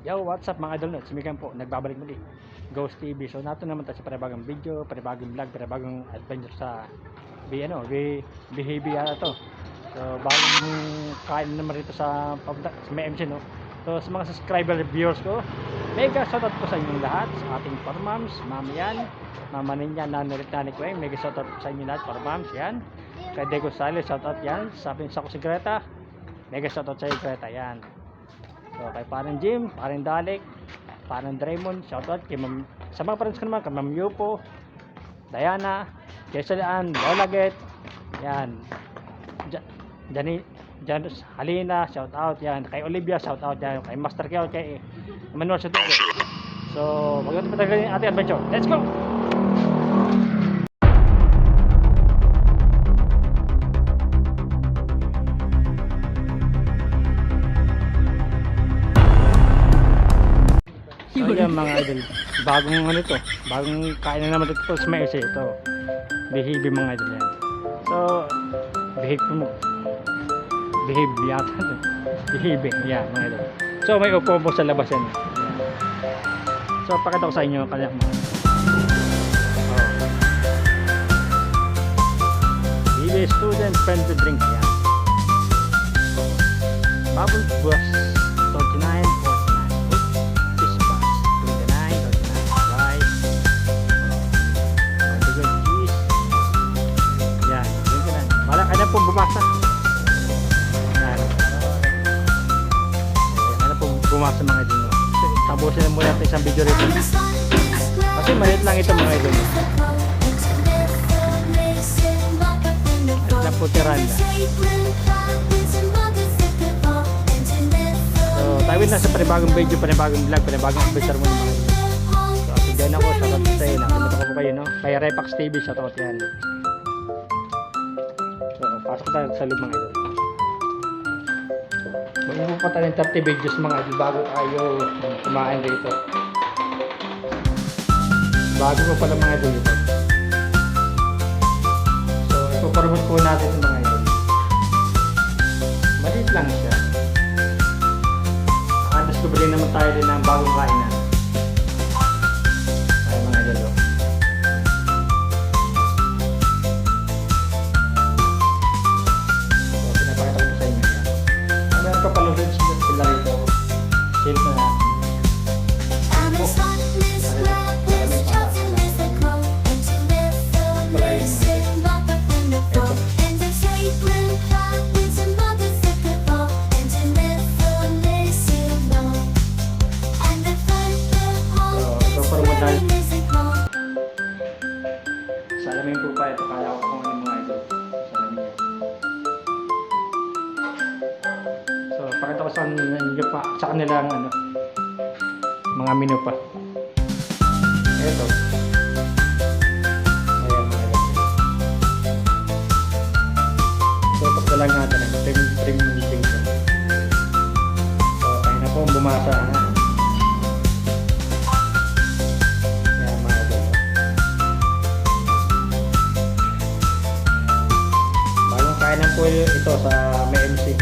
Yo, what's up mga idol? Si Mikan po, nagbabalik muli Ghost TV. So nato naman tayo sa panibagong video, panibagong vlog, panibagong adventure sa BHB yata to. So bagong kain naman rito sa may MC, no. So sa mga subscriber viewers ko, mega shoutout po sa inyong lahat, sa ating farmams, Ma'am Yan, Mama Ninya, Nanay ko, mega shoutout po sa inyong lahat, farmams yan. Kay Deco Sales, shoutout yan. Sa ko si Greta, mega shoutout sa iyo Greta yan. So kay parang Jim, parang Dalek, parang Draymond, shoutout kay sa mga parents ko naman, kay Ma'am Yupo, Diana, Jesseline, Lolaget, yan. Janus, Halina, shoutout yan. Kay Olivia, shoutout yan. Kay Master Kyo, kay Emmanuel Sotugo. So, magandang patagal yung ating adventure. Let's go! So yan mga idol, bagong ano to, bagong kain na naman ito sa may ito, BHB mga idol yan. So, behave yata, BHB, yan mga idol. So may upo po sa labas yan. So pakita ko sa inyo kanya mga BHB student friendly drink yan. Bubble Bus 39. Pong bumasa. Yan. Ano pong bumasa mga idol. Tapusin na muna natin isang video rito. Kasi maliit lang ito mga idol. Maliit lang po tiranda. So, tayo na sa panibagong video, panibagong vlog, panibagong adventure mo mga idol. So, at dyan ako, shoutout sa iyo. Nakalimutan ko po kayo, no? Kay Repax TV, shoutout yan. Pasok tayo sa loob mga idol. Magmumpa pa tayo ng 30 videos mga idol bago tayo kumain dito. Bago ko pala mga idol dito. So ipopromote po natin ito mga idol. Maliit lang siya. Discovery naman tayo din ng bagong kainan. Tayo mga idol. Kapalugod sila rito. Chill na natin. Salamin po pa ito. Kala ko kung ano mga ito. Salamin. So, pakita ko sa inyo pa, sa kanilang ano, mga menu pa. Ito. Ayan mga ito. So, pagdalang natin ang trim meeting. So, kaya na po bumasa. Ayan mga ito. Bagong kainan po ito sa may MC.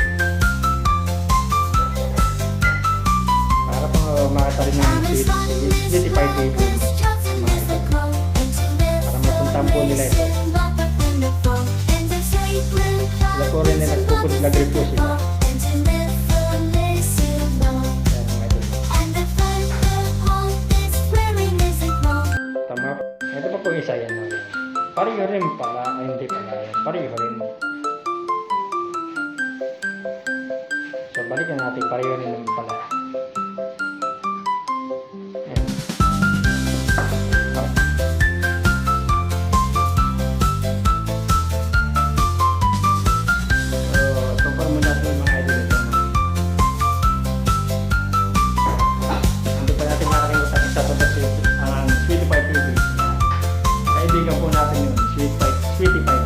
Makita rin yung City 5 TV para mapuntahan po nila ito. Sila po rin na nagpupod-vlog rin po sila. Tama. Ito pa po isa yan. Pareho rin pala. Ay, hindi pala. Pareho rin. So balikan natin. Pareho rin pala. Kaibigan po natin yung Sweetie Pie.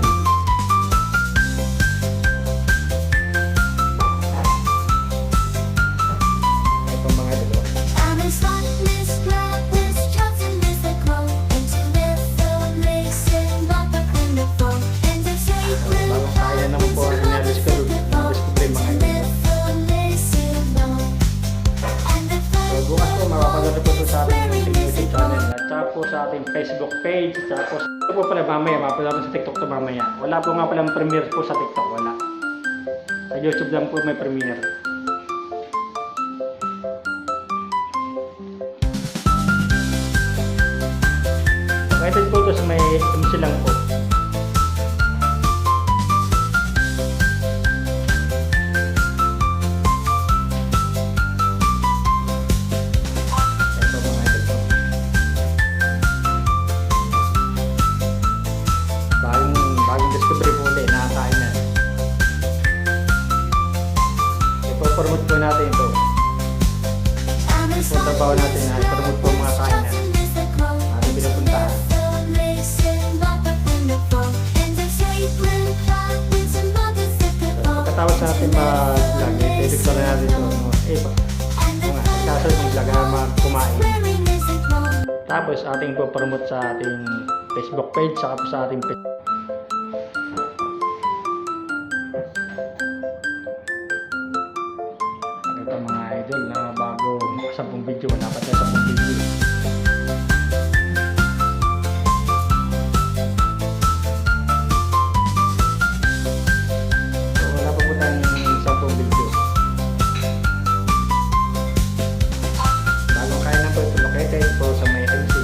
sa ating YouTube channel at saka po sa ating Facebook page. At saka po, ito po pala mamaya, mapala natin sa TikTok to mamaya. Wala po nga palang premiere po sa TikTok, wala. Sa YouTube lang po may premiere. Pwede po ito sa may MC lang po. Ito mga idol po. Bagong discovery po ulit, nakakain na. Ipo-promote po natin ito. Kung trabaho natin na i-promote po mga kainan. Ating pinapuntahan. Pagkatapos natin mag-vlog, i-edit na natin ito. Kaso yung vlog na kumain. Tapos ating po-promote sa ating Facebook page, saka po sa ating page. Ito mga idol na bago 10 video, wala pa tayo 10 video. So wala pa po tayong 10 video. Bagong kaya na po ito, located po sa may MC.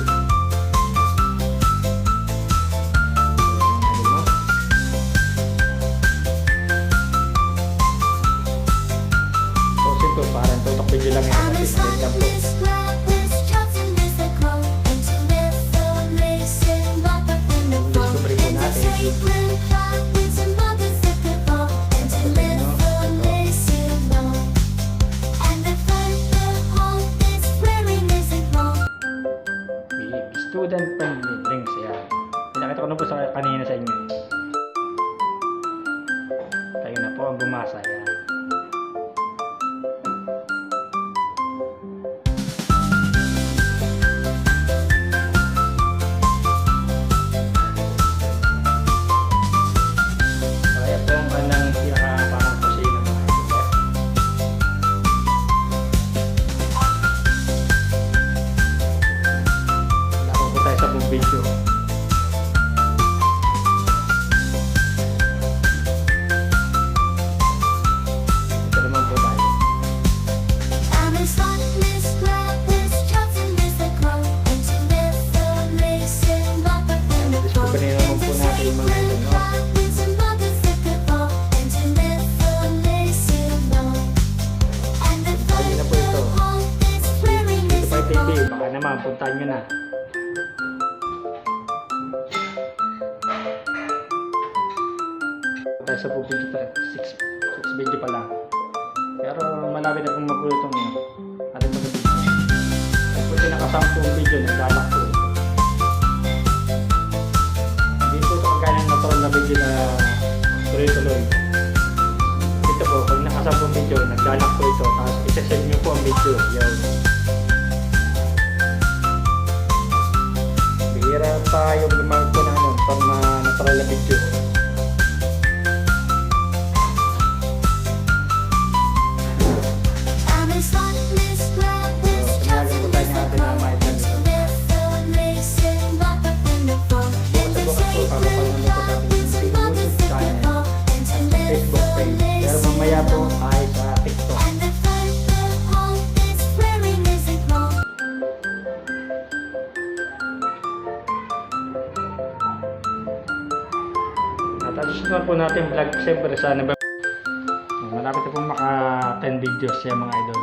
Ito parang tutok video lang ito kasi straight up po. Discovery po natin. Student friendly drinks, yan. Pinakita ko na po sa kanina sa inyo. Kayo na po ang bumasa, yan. Video. Ito naman po tayo. Discovery naman po natin yung mga ito, no? Pagkain na po ito. Ito pa TV, baka naman puntahan nyo na. Tayo sa video 6 video pa lang. Pero malapit na pong magulo itong ating pag-video. Ay po nakasampung video, naglalak po. Hindi po ito kagaya ng natural na video na tuloy-tuloy. Ito po, pag nakasampung video, naglalak po ito. Tapos isa-save nyo po ang video. Yun. Bihira tayo gumamit po na pag na natural na video. Mamaya po ay sa TikTok. At susunod po natin vlog siyempre sa November. Malapit na po maka 10 videos siya mga idol.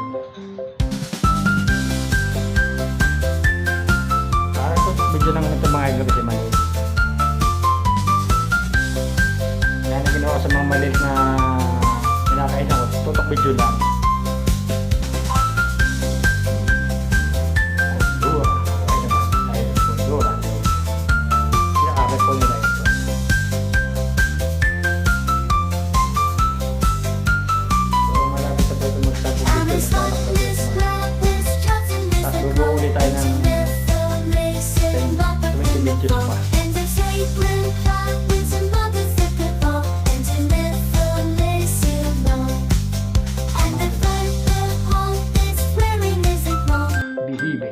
Parang ito video lang ito mga idol kasi maliit. Yan ang ginawa sa mga maliit na kinakain ako, tutok video lang. Dura, okay naman. Tayo po, dura. Pinakakit po nila ito. So, malapit na po ito magsabong video. Tapos bubuo ulit tayo ng 20 videos pa. Bihibe.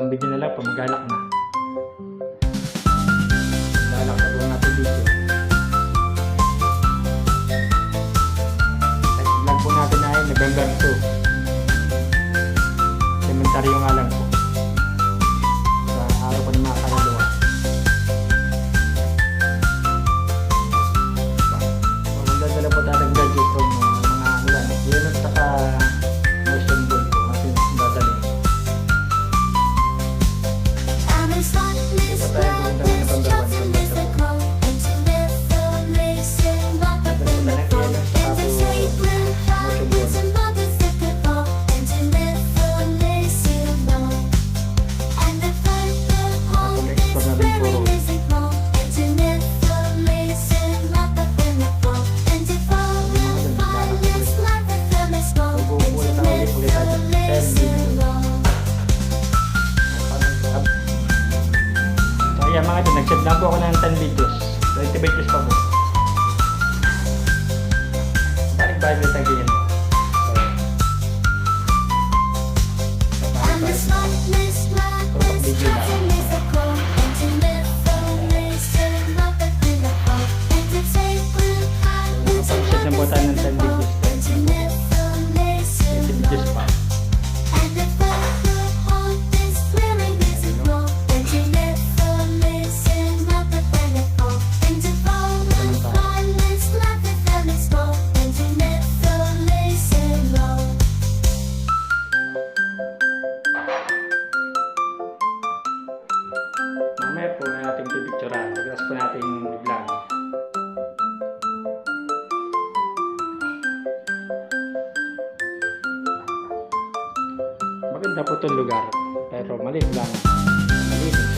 Isang video na lang po, magalak na. Galak na po natin video. Next vlog po natin ay November 2. Cementaryo nga lang po. Sa araw po ng mga kaluluwa. Magdadala po tayo ng gadget po mga ano lang. Yun at saka motion ball po natin dadali. Kaya mga ito, nag-set lang po ako ng 10 videos. 20 videos pa po. Balik-balik na tayo ganyan. Video lang. Pag-set lang po tayo ng 10 videos. 20 videos pa. Mamaya po na natin pipicturean. Pagkas po natin i-vlog. Maganda po itong lugar. Pero maliit lang. Malinis.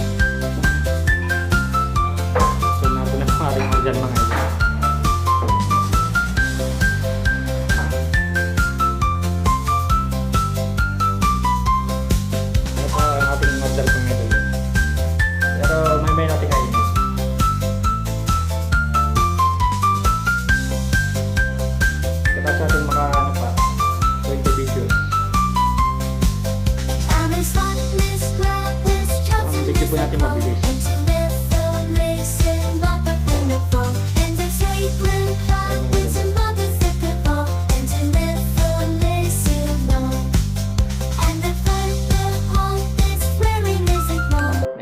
So nato na po natin mga dyan mga ito. Ito po ang ating order kong ito. Pero may natin kainin. Kapag sa ating maka ano pa 20 videos. Ang video po natin mabilis.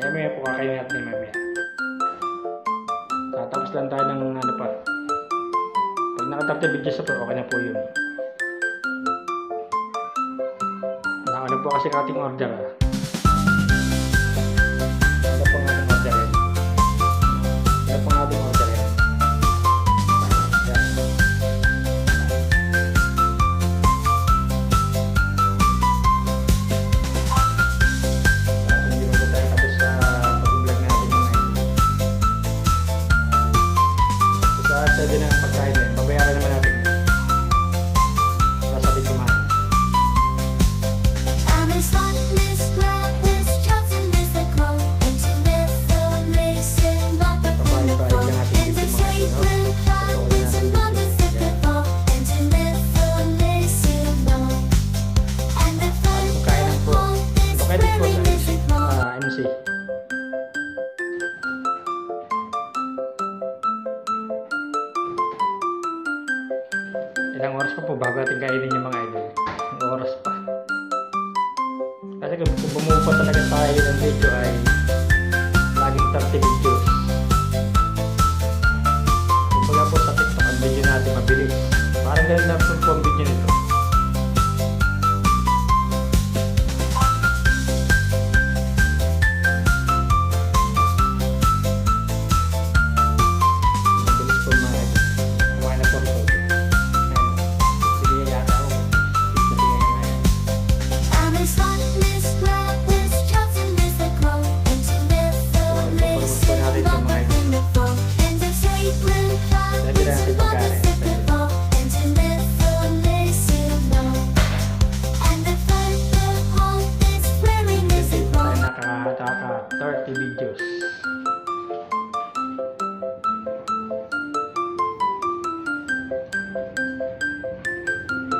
Maya po kakainin natin mamaya. Tatapos lang tayo ng ano pa. Pag naka 30 videos na po, okay na po yun. Ano po kasi ating order. Ano po ang ating order yan? Ano po ang ating order yan? Yan. Hindi mo ba tayo tapos sa pag-vlog natin yung ngayon? Sa din ang pagkain na yun, babayaran naman natin. Nasa ating kumain. MC. Ilang oras pa po bago natin kainin yung mga idol. Ilang oras pa. Kasi kung bumuo pa talaga tayo ng video ay laging 30 videos. Kumbaga po sa TikTok ang video natin mabilis. Parang ganun na po ang video nito. Mabilis po mga idol. Kumain na po ito. Sige yata ako. Sige yata ako. Nakaka 30 videos.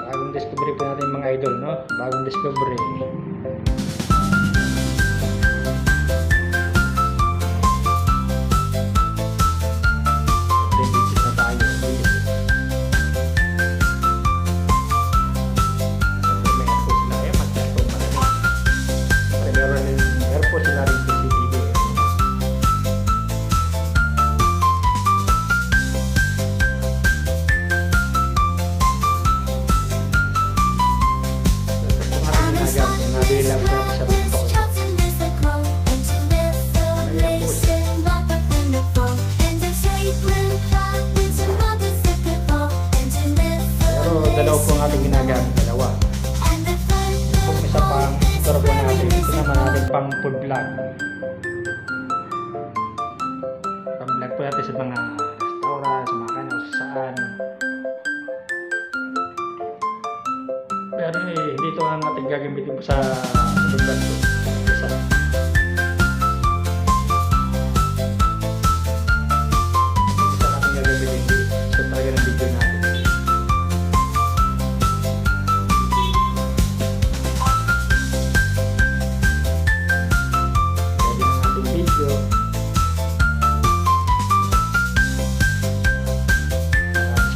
Bagong discovery po natin mga idol, no? Bagong discovery. po natin sa mga restaurant, sa mga kanya, kung saan. Pero hindi ito ang ating gagamitin po sa lugar ko. Isa. Ito ang ating gagamitin sa talaga ng video natin. Pwede ng ating video.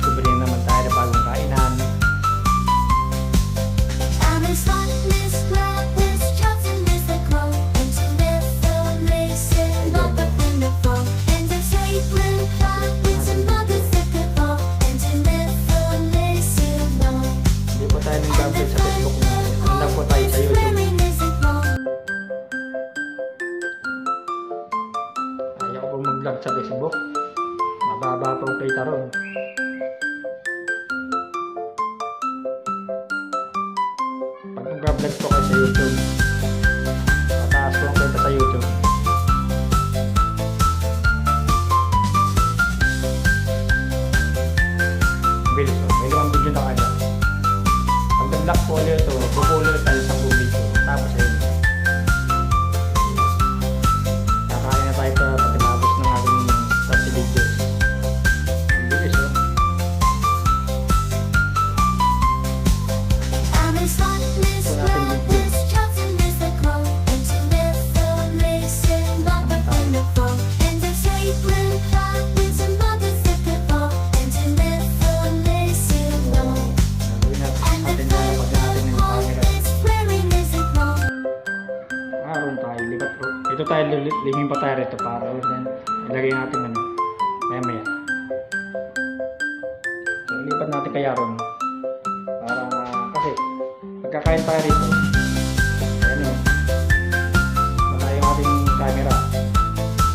Discovery naman tayo na bagong kainan. Hindi po tayo nag-upload sa Facebook na. Handa po tayo sa YouTube. Ayaw ko mag-vlog sa Facebook. Mababa po ang kita ron. Pag mag-vlog po kayo sa YouTube, mataas po ang kita sa YouTube. Bilis po. May limang video na kagad. Pag nag-vlog po ulit ito, bubulo tayo sa video. Tapos ayun. Kakain na tayo sa pagkatapos ng ating 30 videos. Ang bilis oh. Gawin natin na napagin natin ng camera. Aron tayo, lipat po. Ito tayo, liming pa tayo rito para ilagay natin ano, maya maya. So, ilipat natin kaya ron. Para, kasi, pagkakain tayo rito, ayan o, wala yung ating camera.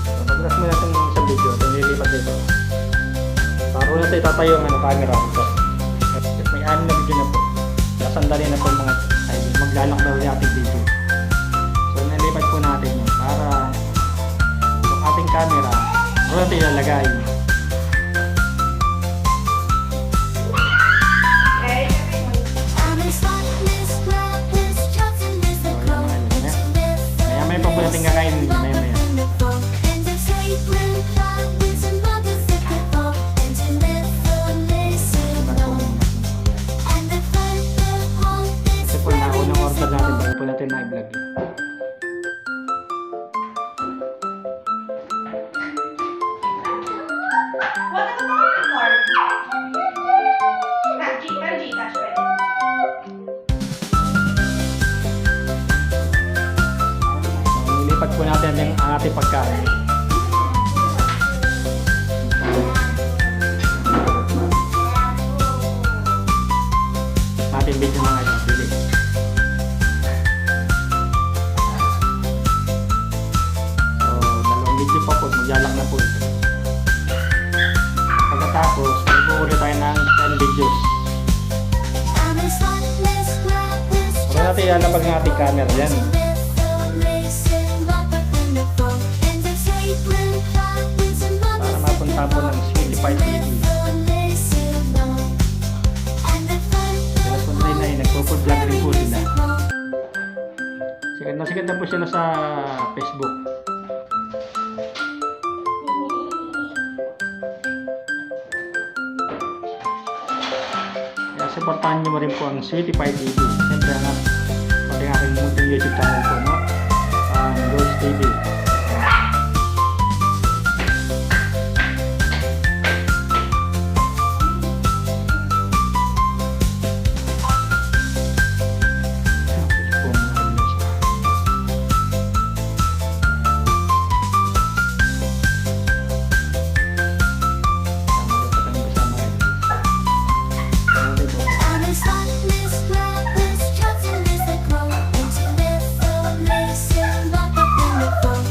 So, pagkas mo natin sa video, ito nililipat dito. Para natin itatayo ang ano, camera dito. May 6 na video na po. Sasandali na po mga ay, maglalak daw yung ating video. So, nalipat po natin yun para yung ating camera, doon natin ilalagay. Maya-maya pa po natin kakainin din. Maya-maya. Kasi po naunang order natin bago po natin na-vlog. So, nilipat po natin yung ating pagkain. Ating video mga ito. Bilis. So, dalawang video pa po. Maglalak na po ito. Pagkatapos, mag-uulit tayo ng 10 videos. Huwag natin ilalapag ng ating camera yan. Para mapunta po ng Sweetie TV. Sila po na yun, nagpo-food vlog rin po sila. Sikat na po sila sa Facebook. Kaya supportahan nyo mo rin po ang Sweetie TV. Siyempre pati ang aking munting YouTube channel po, no? Ang Ghost TV. Into this, lock up in the phone.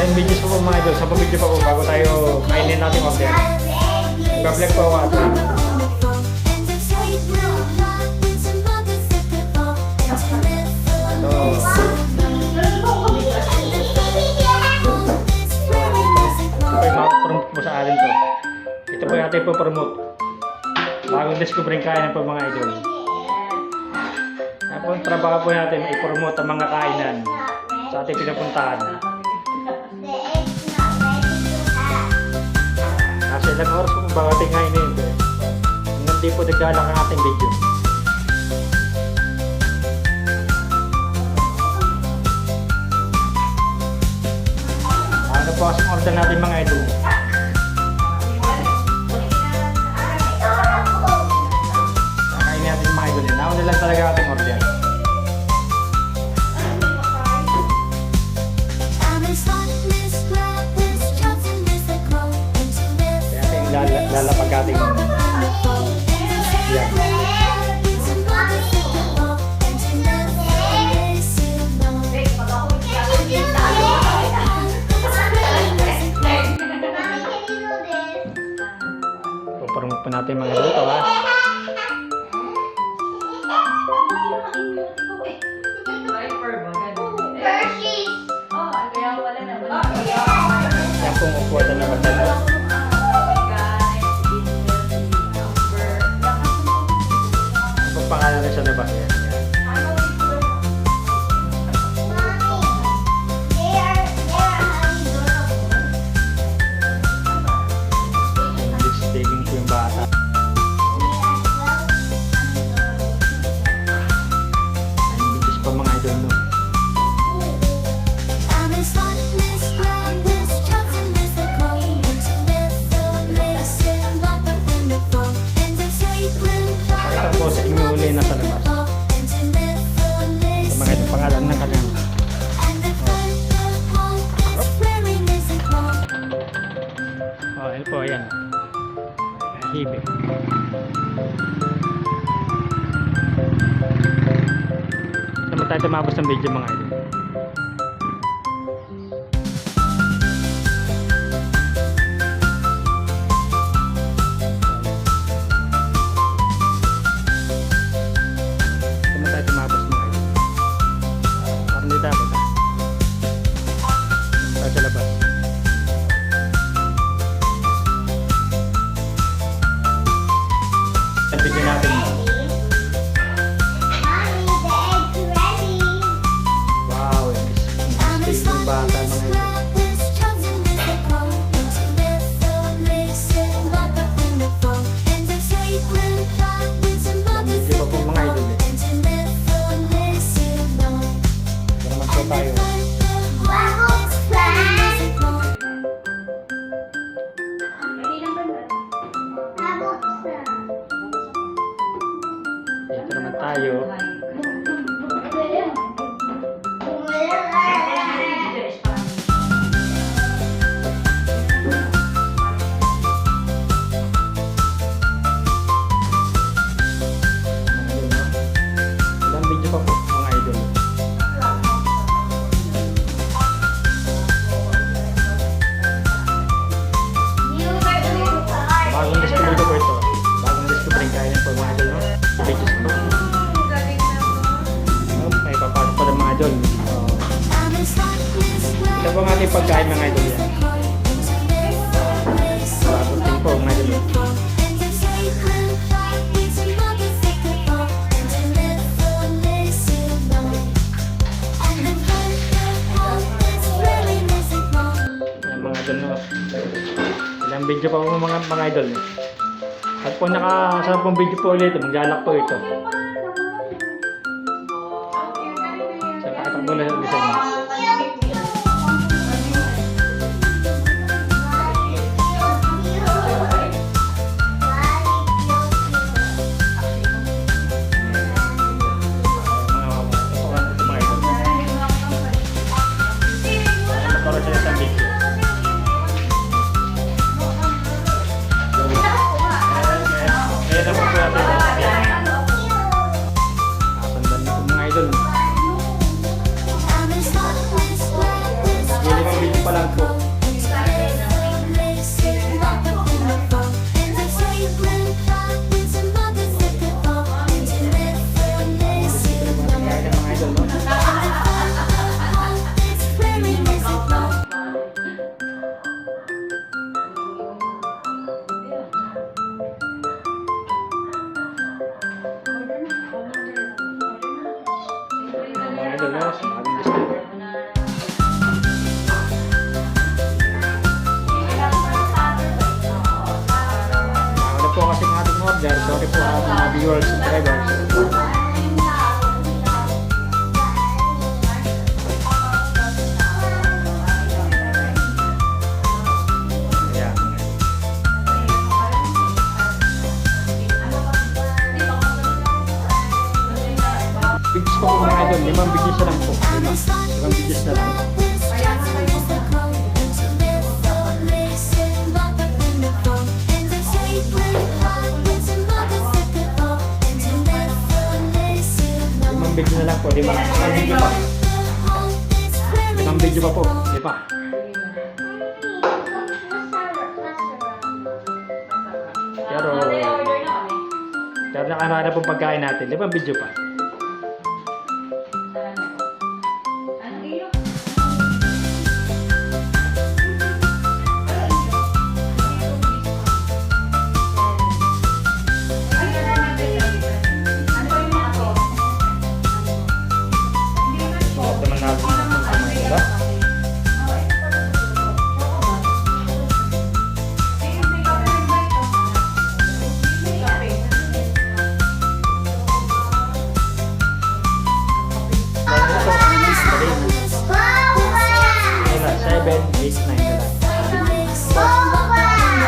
ilang videos po mga idol, 10 video pa po bago tayo kainin natin order. Nag-vlog po ako ato. Ito yung makapromote po sa atin to. Ito po yung ating po-promote. Bagong discovering kainan po mga idol. Kaya po ang trabaho po natin ay i-promote ang mga kainan sa ating pinapuntahan. Kasi ilang oras po ba ating kainin ito. Hindi po naglalak ang ating video. Ano po ang order natin mga idol? Kakainin natin mga idol. Nauna lang talaga ating order. Kaya ating lalapag ating yan. Pupromote po natin mga idol ito ha. Yan pong upuan na naman tayo. Ang pangalan na sa labas yan. Digging po yung bata. Ayun, bitis pa mga idol no. Pakita po sa inyo uli na sa labas. Sa mga itong pangalan ng kanyang. Oh, ayun po, ayan. Hibe. Naman tayo tumabos ng video mga idol. Naman tayo tumabos mga idol. Parang hindi dapat ha. Tayo sa labas. Bigyan natin. Wow, yung bata mga idol. Hindi pa po mga idol eh. Ito naman po tayo. Ito naman tayo. Ilang video pa po mga idol. Bagong discovery ko po ito. Bagong discovery kainan po mga idol no. Videos po. May papasok pa ng mga idol. Ito po ang ating pagkain mga idol yan. Bagong ting po mga idol. Yan mga idol no. Ilang video pa po mga idol. At po nakasarap pong video po ulit. Maglalak po ito. Sa pakitakbo na sa isa niya. Idol. Yung 5 video pa lang po. you po mga viewers, subscribers. Ayan. Videos po mga idol, 5 videos na lang po. 5 videos na lang. Video na lang po, 5 video pa. 5 video pa po, 5. Pero nakahanap pong pagkain natin, 5 video pa.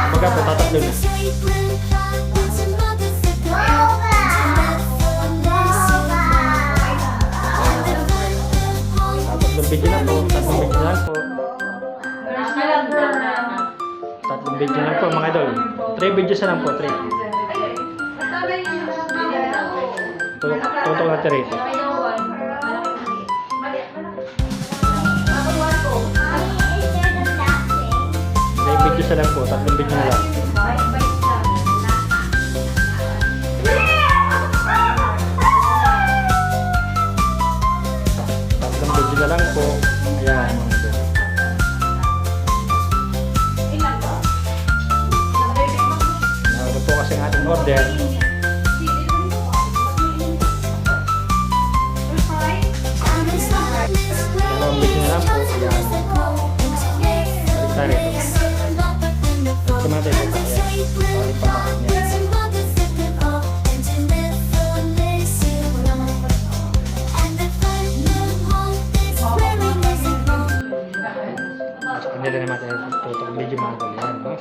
Baga po, tatatlo na. Tatlong video na po, tatlong video na po. Tatlong video na po mga idol. 3 videos na lang po, 3. Tutok natin rito. 3 videos na lang po, 3 video na lang. Tatlong video na lang po. Ayan, mga idol. Nauna po kasi ang ating order. Dalawang video na lang po. Ayan. Balik tayo rito. Kumatay po tayo. Sorry pa ba niya. Hindi rin naman tayo tutok medyo mga ganyan, no?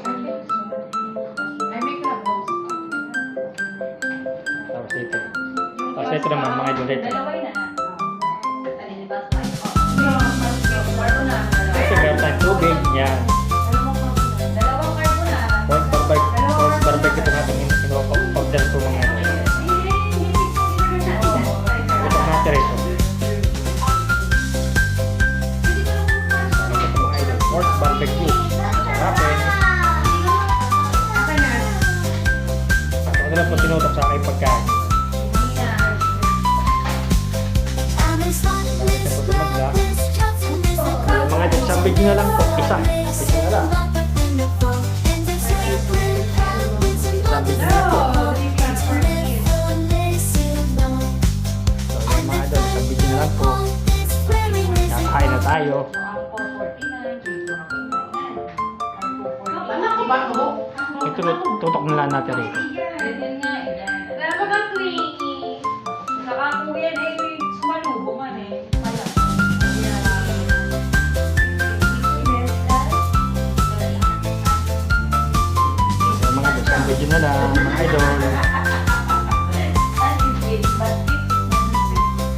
Tapos ito. Tapos ito naman mga idol ito. Ito meron tayong tubig. Yan. Pork barbecue ito natin in-order po mga idol. Ito natin ito. Pork barbecue. Sarapin. Ako na po tinutok sa aking pagkain. Mga idol, isang video na lang po. Isa na lang. Isang video na lang po. So yung mga idol, isang video na lang po. Kakain na tayo. Ito tutok na lang natin rito. So mga idol, isang video na lang mga idol.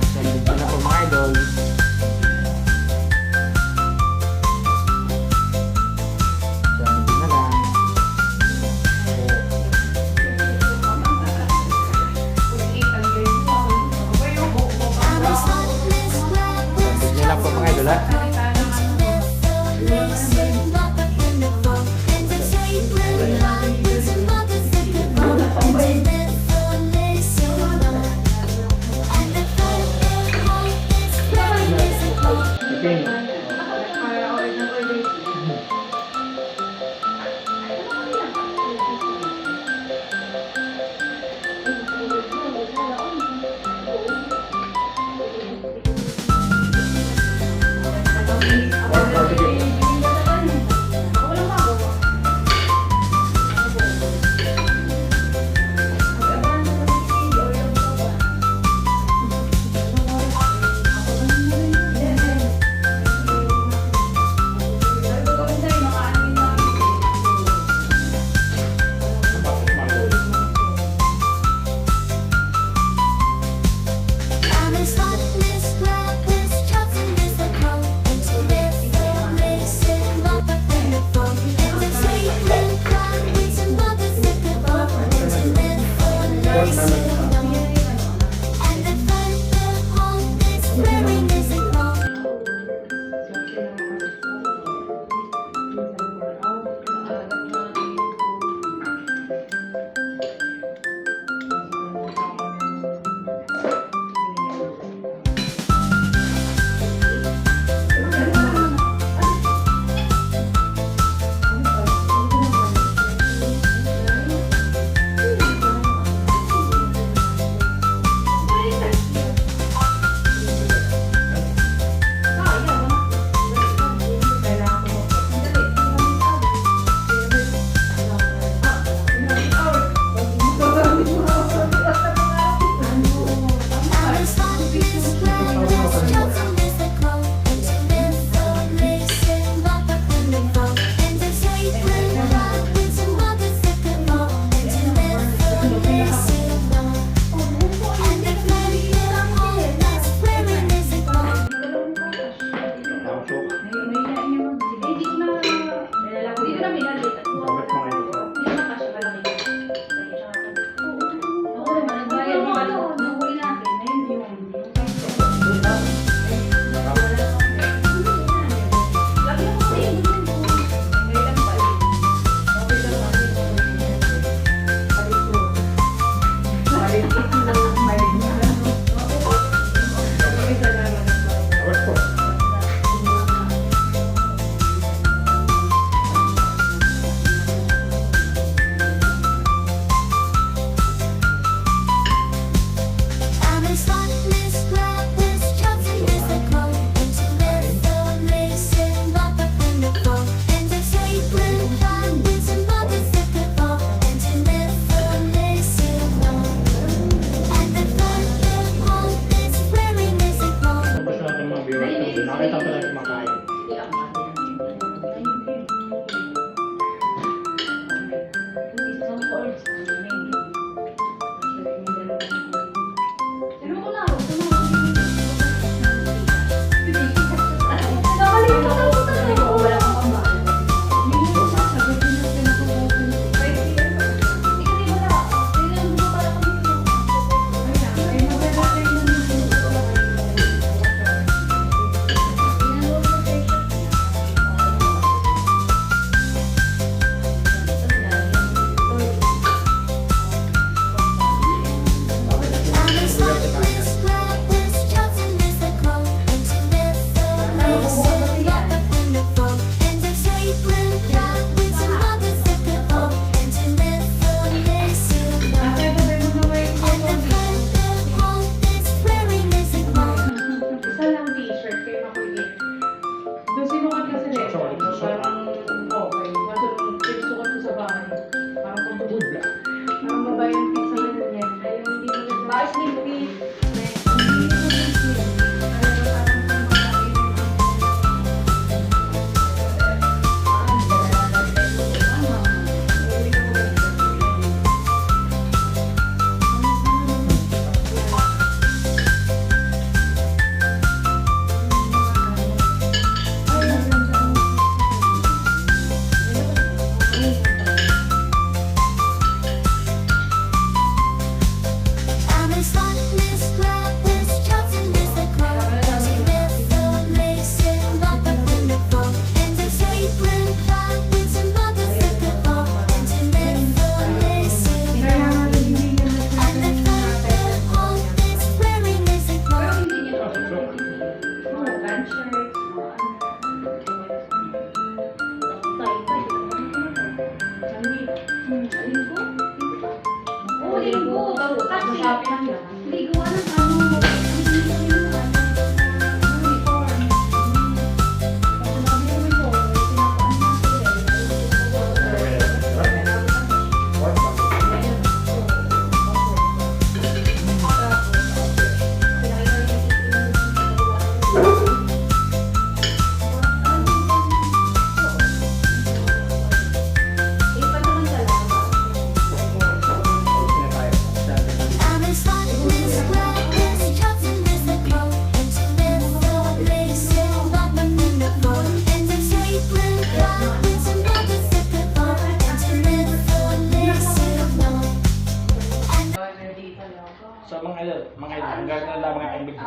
Isang video na po mga idol.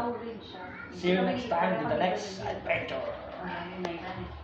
Mahulid siya. See you next time to the next adventure. Ay, may ganit.